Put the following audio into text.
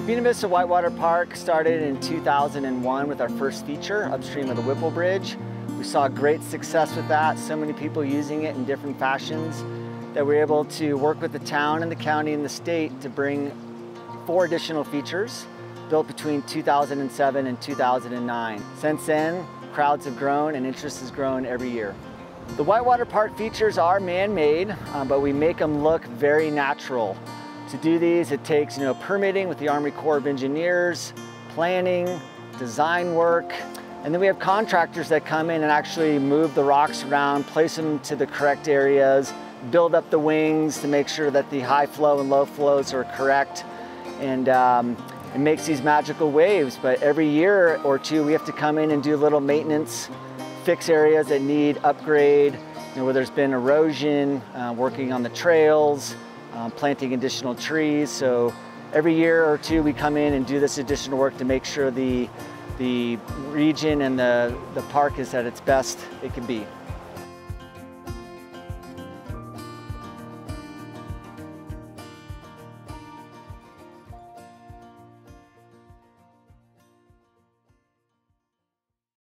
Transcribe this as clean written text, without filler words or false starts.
Buena Vista Whitewater Park started in 2001 with our first feature upstream of the Whipple Bridge. We saw great success with that, so many people using it in different fashions that we were able to work with the town and the county and the state to bring 4 additional features built between 2007 and 2009. Since then, crowds have grown and interest has grown every year. The Whitewater Park features are man-made, but we make them look very natural. To do these, it takes permitting with the Army Corps of Engineers, planning, design work, and then we have contractors that come in and actually move the rocks around, place them to the correct areas, build up the wings to make sure that the high flow and low flows are correct, and it makes these magical waves. But every year or two, we have to come in and do a little maintenance, fix areas that need upgrade, where there's been erosion, working on the trails, planting additional trees. So every year or two we come in and do this additional work to make sure the region and the park is at its best it can be.